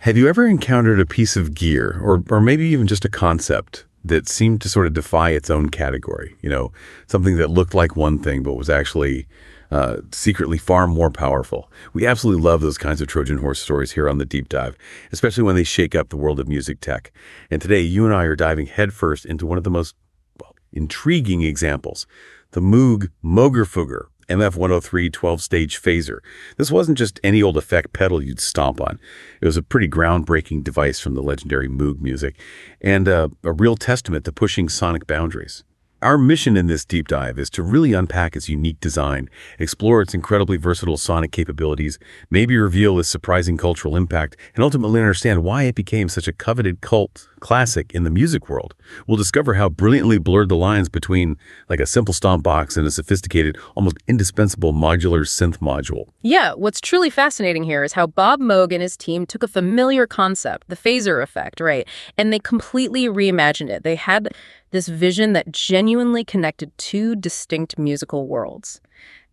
Have you ever encountered a piece of gear, or maybe even just a concept, that seemed to sort of defy its own category? Something that looked like one thing, but was actually secretly far more powerful. We absolutely love those kinds of Trojan horse stories here on The Deep Dive, especially when they shake up the world of music tech. And today, you and I are diving headfirst into one of the most intriguing examples, the Moog Moogerfooger MF-103 12-stage phaser. This wasn't just any old effect pedal you'd stomp on. It was a pretty groundbreaking device from the legendary Moog music, and a real testament to pushing sonic boundaries. Our mission in this deep dive is to really unpack its unique design, explore its incredibly versatile sonic capabilities, maybe reveal its surprising cultural impact, and ultimately understand why it became such a coveted cult classic in the music world. We'll discover how brilliantly blurred the lines between like a simple stomp box and a sophisticated, almost indispensable modular synth module. Yeah, what's truly fascinating here is how Bob Moog and his team took a familiar concept, the phaser effect, right, and they completely reimagined it. They had this vision that genuinely connected two distinct musical worlds.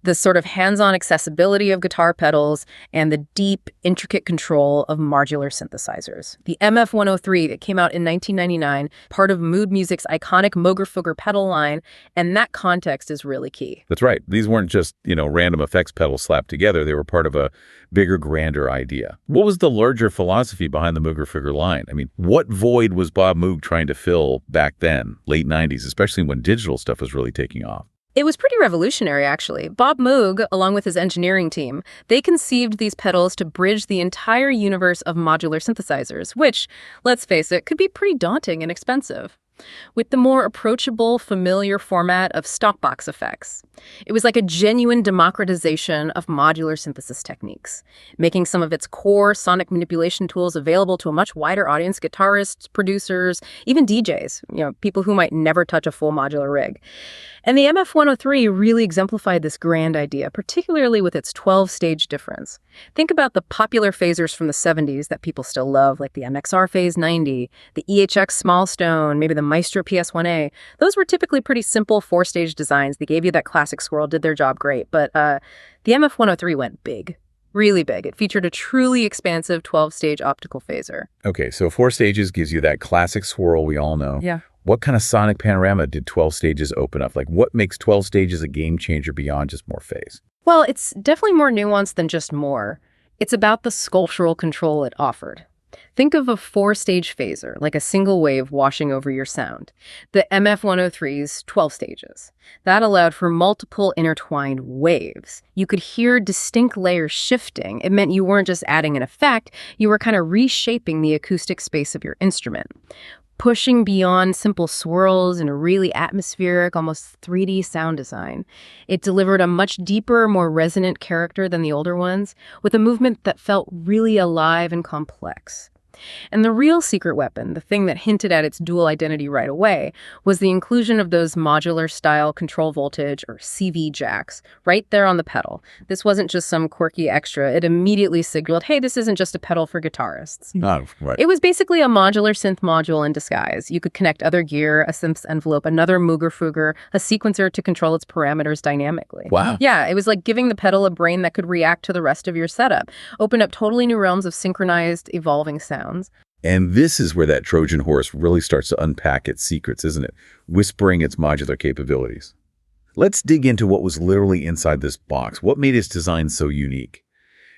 The sort of hands-on accessibility of guitar pedals and the deep, intricate control of modular synthesizers. The MF-103 that came out in 1999, part of Mood Music's iconic Moogerfooger pedal line, and that context is really key. That's right. These weren't just, random effects pedals slapped together. They were part of a bigger, grander idea. What was the larger philosophy behind the Moogerfooger line? I mean, what void was Bob Moog trying to fill back then, late 90s, especially when digital stuff was really taking off? It was pretty revolutionary, actually. Bob Moog, along with his engineering team, they conceived these pedals to bridge the entire universe of modular synthesizers, which, let's face it, could be pretty daunting and expensive, with the more approachable, familiar format of stopbox effects. It was like a genuine democratization of modular synthesis techniques, making some of its core sonic manipulation tools available to a much wider audience, guitarists, producers, even DJs, people who might never touch a full modular rig. And the MF-103 really exemplified this grand idea, particularly with its 12-stage difference. Think about the popular phasers from the 70s that people still love, like the MXR Phase 90, the EHX Small Stone, maybe the Maestro PS1A. Those were typically pretty simple 4-stage designs. They gave you that classic swirl, did their job great. But the MF-103 went big. Really big. It featured a truly expansive 12-stage optical phaser. Okay, so 4 stages gives you that classic swirl we all know. Yeah. What kind of sonic panorama did 12 stages open up? Like, what makes 12 stages a game changer beyond just more phase? Well, it's definitely more nuanced than just more. It's about the sculptural control it offered. Think of a 4-stage phaser, like a single wave washing over your sound. The MF-103's 12 stages. That allowed for multiple intertwined waves. You could hear distinct layers shifting. It meant you weren't just adding an effect, you were kind of reshaping the acoustic space of your instrument, pushing beyond simple swirls and a really atmospheric, almost 3D sound design. It delivered a much deeper, more resonant character than the older ones, with a movement that felt really alive and complex. And the real secret weapon, the thing that hinted at its dual identity right away, was the inclusion of those modular-style control voltage, or CV jacks, right there on the pedal. This wasn't just some quirky extra. It immediately signaled, hey, this isn't just a pedal for guitarists. Right. It was basically a modular synth module in disguise. You could connect other gear, a synth's envelope, another Moogerfooger, a sequencer to control its parameters dynamically. Wow. Yeah, it was like giving the pedal a brain that could react to the rest of your setup, open up totally new realms of synchronized, evolving sounds. And this is where that Trojan horse really starts to unpack its secrets, isn't it? Whispering its modular capabilities. Let's dig into what was literally inside this box. What made its design so unique?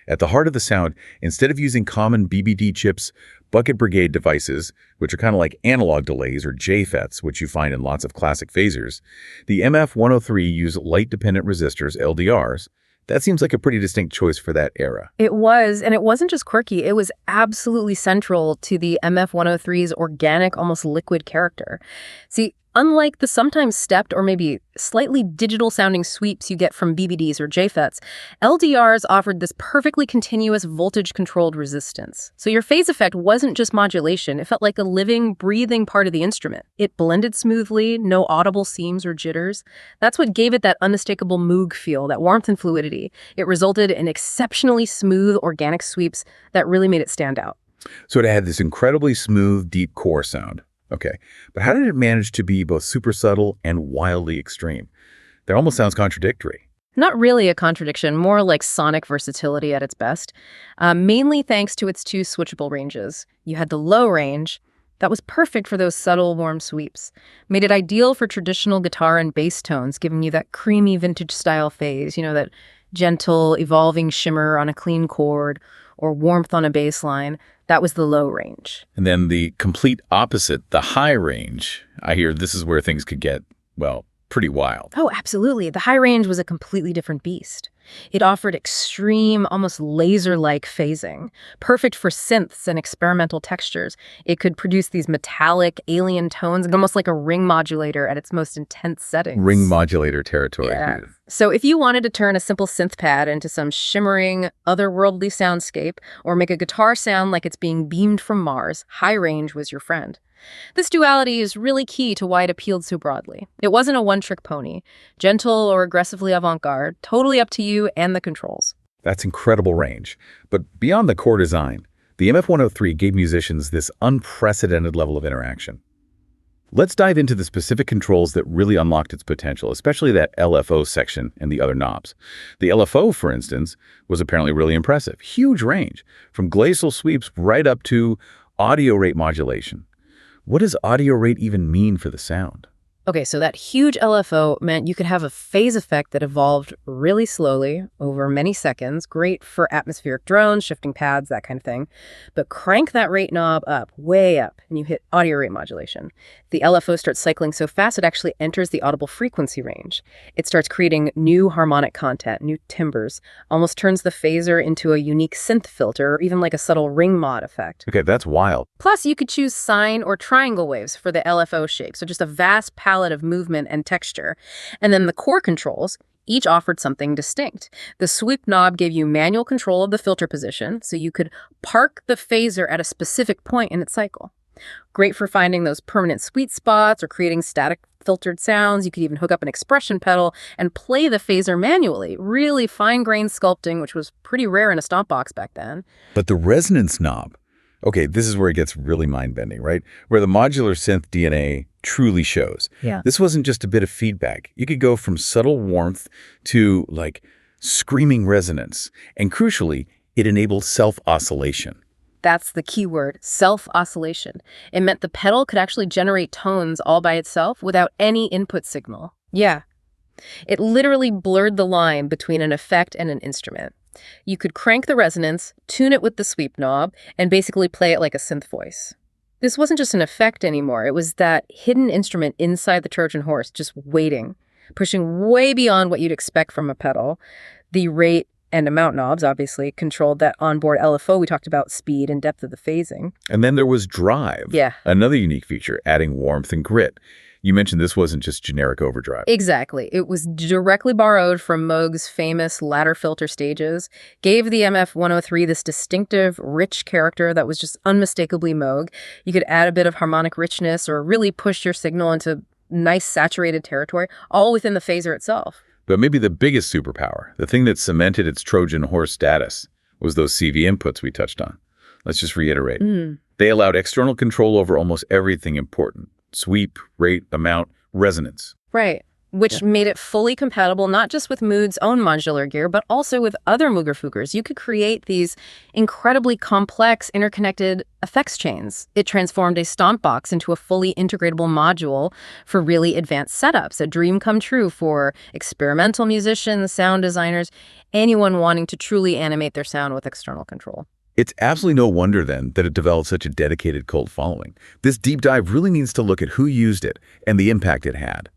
At the heart of the sound, instead of using common BBD chips, bucket brigade devices, which are kind of like analog delays or JFETs, which you find in lots of classic phasers, the MF-103 used light-dependent resistors, LDRs. That seems like a pretty distinct choice for that era. It was, and it wasn't just quirky. It was absolutely central to the MF-103's organic, almost liquid character. See, unlike the sometimes stepped or maybe slightly digital-sounding sweeps you get from BBDs or JFETs, LDRs offered this perfectly continuous voltage-controlled resistance. So your phase effect wasn't just modulation. It felt like a living, breathing part of the instrument. It blended smoothly, no audible seams or jitters. That's what gave it that unmistakable Moog feel, that warmth and fluidity. It resulted in exceptionally smooth, organic sweeps that really made it stand out. So it had this incredibly smooth, deep core sound. Okay, but how did it manage to be both super subtle and wildly extreme? That almost sounds contradictory. Not really a contradiction, more like sonic versatility at its best, mainly thanks to its two switchable ranges. You had the low range. That was perfect for those subtle, warm sweeps. Made it ideal for traditional guitar and bass tones, giving you that creamy vintage-style phase, that gentle, evolving shimmer on a clean chord or warmth on a bass line. That was the low range. And then the complete opposite, the high range. I hear this is where things could get, well, pretty wild. Oh, absolutely. The high range was a completely different beast. It offered extreme, almost laser-like phasing, perfect for synths and experimental textures. It could produce these metallic, alien tones, almost like a ring modulator at its most intense settings. Ring modulator territory. Yeah. So if you wanted to turn a simple synth pad into some shimmering, otherworldly soundscape, or make a guitar sound like it's being beamed from Mars, high range was your friend. This duality is really key to why it appealed so broadly. It wasn't a one-trick pony, gentle or aggressively avant-garde, totally up to you and the controls. That's incredible range. But beyond the core design, the MF-103 gave musicians this unprecedented level of interaction. Let's dive into the specific controls that really unlocked its potential, especially that LFO section and the other knobs. The LFO, for instance, was apparently really impressive. Huge range, from glacial sweeps right up to audio rate modulation. What does audio rate even mean for the sound? Okay, so that huge LFO meant you could have a phase effect that evolved really slowly over many seconds, great for atmospheric drones, shifting pads, that kind of thing. But crank that rate knob up, way up, and you hit audio rate modulation. The LFO starts cycling so fast it actually enters the audible frequency range. It starts creating new harmonic content, new timbres, almost turns the phaser into a unique synth filter, or even like a subtle ring mod effect. Okay, that's wild. Plus, you could choose sine or triangle waves for the LFO shape, so just a vast palette of movement and texture. And then the core controls each offered something distinct. The sweep knob gave you manual control of the filter position, so you could park the phaser at a specific point in its cycle. Great for finding those permanent sweet spots or creating static filtered sounds. You could even hook up an expression pedal and play the phaser manually. Really fine-grained sculpting, which was pretty rare in a stomp box back then. But the resonance knob, okay, this is where it gets really mind-bending, right? Where the modular synth DNA truly shows. Yeah. This wasn't just a bit of feedback. You could go from subtle warmth to, like, screaming resonance. And crucially, it enabled self-oscillation. That's the key word, self-oscillation. It meant the pedal could actually generate tones all by itself without any input signal. Yeah. It literally blurred the line between an effect and an instrument. You could crank the resonance, tune it with the sweep knob, and basically play it like a synth voice. This wasn't just an effect anymore. It was that hidden instrument inside the Trojan horse, just waiting, pushing way beyond what you'd expect from a pedal. The rate and amount knobs, obviously, controlled that onboard LFO. We talked about speed and depth of the phasing. And then there was drive. Yeah. Another unique feature, adding warmth and grit. You mentioned this wasn't just generic overdrive. Exactly. It was directly borrowed from Moog's famous ladder filter stages, gave the MF-103 this distinctive, rich character that was just unmistakably Moog. You could add a bit of harmonic richness or really push your signal into nice saturated territory, all within the phaser itself. But maybe the biggest superpower, the thing that cemented its Trojan horse status, was those CV inputs we touched on. Let's just reiterate. They allowed external control over almost everything important. Sweep, rate, amount, resonance. Right, which made it fully compatible not just with Moog's own modular gear, but also with other Moogerfoogers. You could create these incredibly complex, interconnected effects chains. It transformed a stomp box into a fully integratable module for really advanced setups, a dream come true for experimental musicians, sound designers, anyone wanting to truly animate their sound with external control. It's absolutely no wonder, then, that it developed such a dedicated cult following. This deep dive really needs to look at who used it and the impact it had.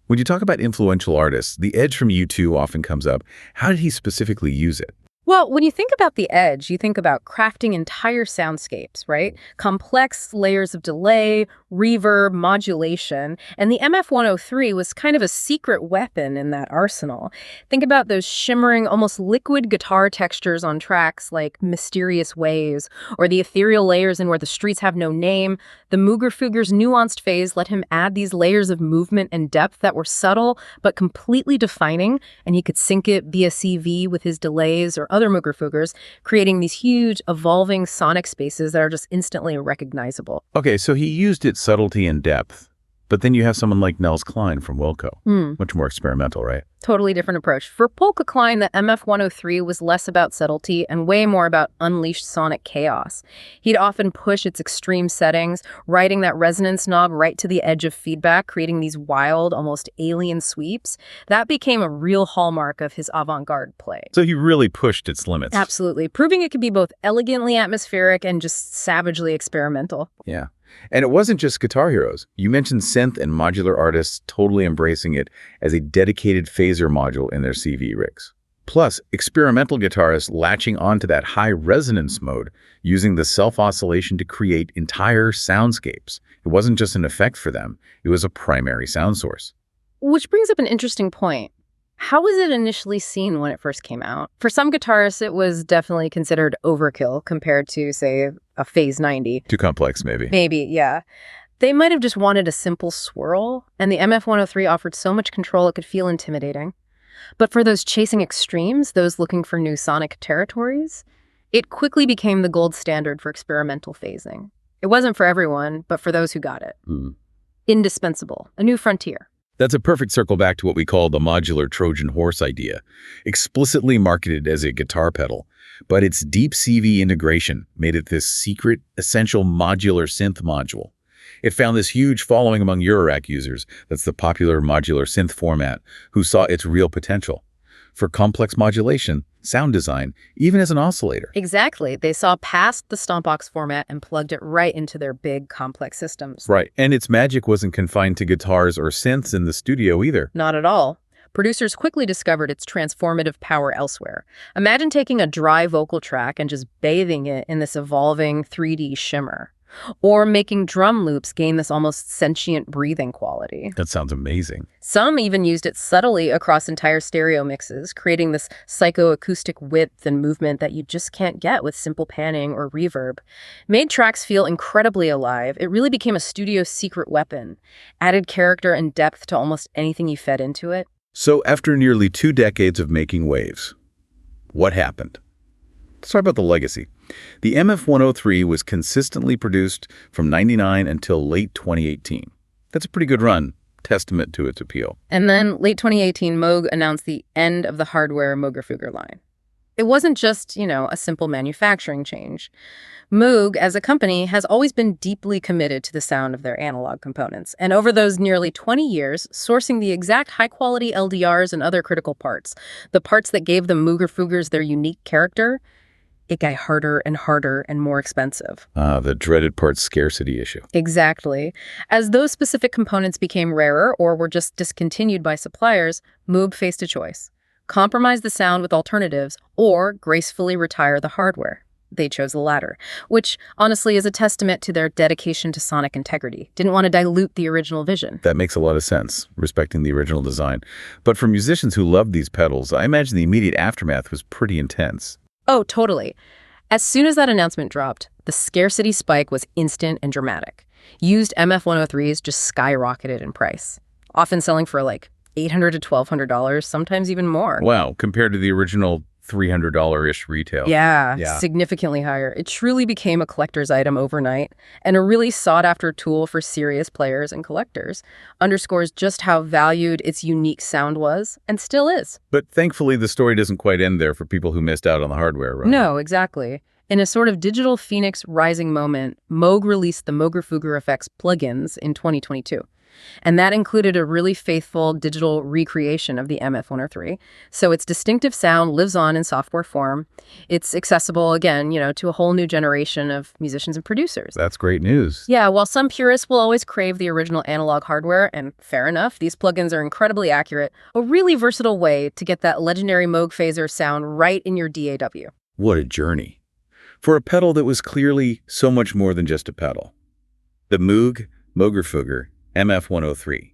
When you talk about influential artists, the Edge from U2 often comes up. How did he specifically use it? Well, when you think about the Edge, you think about crafting entire soundscapes, right? Complex layers of delay, reverb, modulation, and the MF-103 was kind of a secret weapon in that arsenal. Think about those shimmering, almost liquid guitar textures on tracks like Mysterious Waves, or the ethereal layers in Where the Streets Have No Name. The Moogerfooger's nuanced phase let him add these layers of movement and depth that were subtle but completely defining, and he could sync it via CV with his delays or other Moogerfoogers, creating these huge, evolving sonic spaces that are just instantly recognizable. Okay, so he used its subtlety and depth, But then you have someone like Nels Cline from Wilco. Hmm. Much more experimental, right? Totally different approach. For Polka Klein, the MF-103 was less about subtlety and way more about unleashed sonic chaos. He'd often push its extreme settings, riding that resonance knob right to the edge of feedback, creating these wild, almost alien sweeps. That became a real hallmark of his avant-garde play. So he really pushed its limits. Absolutely, proving it could be both elegantly atmospheric and just savagely experimental. Yeah. And it wasn't just guitar heroes. You mentioned synth and modular artists totally embracing it as a dedicated phaser module in their CV rigs. Plus, experimental guitarists latching onto that high resonance mode, using the self-oscillation to create entire soundscapes. It wasn't just an effect for them, it was a primary sound source. Which brings up an interesting point. How was it initially seen when it first came out? For some guitarists, it was definitely considered overkill compared to, say, a Phase 90. Too complex, maybe. Maybe, yeah. They might have just wanted a simple swirl, and the MF-103 offered so much control it could feel intimidating. But for those chasing extremes, those looking for new sonic territories, it quickly became the gold standard for experimental phasing. It wasn't for everyone, but for those who got it. Indispensable, a new frontier. That's a perfect circle back to what we call the modular Trojan horse idea, explicitly marketed as a guitar pedal, but its deep CV integration made it this secret, essential modular synth module. It found this huge following among Eurorack users, that's the popular modular synth format, who saw its real potential for complex modulation, sound design, even as an oscillator. Exactly. They saw past the Stompbox format and plugged it right into their big, complex systems. Right, and its magic wasn't confined to guitars or synths in the studio either. Not at all. Producers quickly discovered its transformative power elsewhere. Imagine taking a dry vocal track and just bathing it in this evolving 3D shimmer. Or making drum loops gain this almost sentient breathing quality. That sounds amazing. Some even used it subtly across entire stereo mixes, creating this psychoacoustic width and movement that you just can't get with simple panning or reverb. Made tracks feel incredibly alive. It really became a studio secret weapon. Added character and depth to almost anything you fed into it. So after nearly 2 decades of making waves, what happened? Let's talk about the legacy. The MF-103 was consistently produced from '99 until late 2018. That's a pretty good run, testament to its appeal. And then, late 2018, Moog announced the end of the hardware Moogerfooger line. It wasn't just, a simple manufacturing change. Moog, as a company, has always been deeply committed to the sound of their analog components. And over those nearly 20 years, sourcing the exact high-quality LDRs and other critical parts, the parts that gave the Moogerfoogers their unique character, it got harder and harder and more expensive. The dreaded parts scarcity issue. Exactly. As those specific components became rarer or were just discontinued by suppliers, Moog faced a choice. Compromise the sound with alternatives or gracefully retire the hardware. They chose the latter, which honestly is a testament to their dedication to sonic integrity. Didn't want to dilute the original vision. That makes a lot of sense, respecting the original design. But for musicians who loved these pedals, I imagine the immediate aftermath was pretty intense. Oh, totally. As soon as that announcement dropped, the scarcity spike was instant and dramatic. Used MF-103s just skyrocketed in price, often selling for like $800 to $1,200, sometimes even more. Wow, compared to the original $300-ish retail. Yeah, significantly higher. It truly became a collector's item overnight, and a really sought-after tool for serious players and collectors. Underscores just how valued its unique sound was, and still is. But thankfully, the story doesn't quite end there for people who missed out on the hardware, right? No, exactly. In a sort of digital phoenix rising moment, Moog released the Moogerfooger Effects plugins in 2022. And that included a really faithful digital recreation of the MF-103. So its distinctive sound lives on in software form. It's accessible, again, to a whole new generation of musicians and producers. That's great news. Yeah, while some purists will always crave the original analog hardware, and fair enough, these plugins are incredibly accurate, a really versatile way to get that legendary Moog phaser sound right in your DAW. What a journey. For a pedal that was clearly so much more than just a pedal. The Moog Moogerfooger MF-103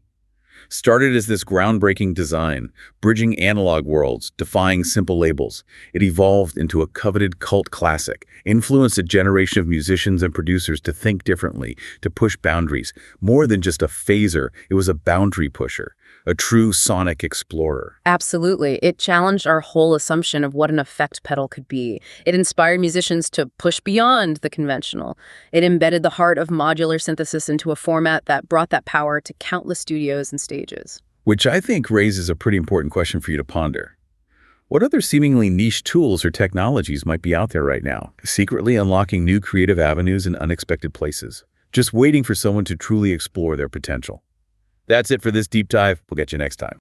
started as this groundbreaking design, bridging analog worlds, defying simple labels. It evolved into a coveted cult classic, influenced a generation of musicians and producers to think differently, to push boundaries. More than just a phaser, it was a boundary pusher, a true sonic explorer. Absolutely. It challenged our whole assumption of what an effect pedal could be. It inspired musicians to push beyond the conventional. It embedded the heart of modular synthesis into a format that brought that power to countless studios and stages. Which I think raises a pretty important question for you to ponder. What other seemingly niche tools or technologies might be out there right now, secretly unlocking new creative avenues in unexpected places, just waiting for someone to truly explore their potential? That's it for this deep dive. We'll get you next time.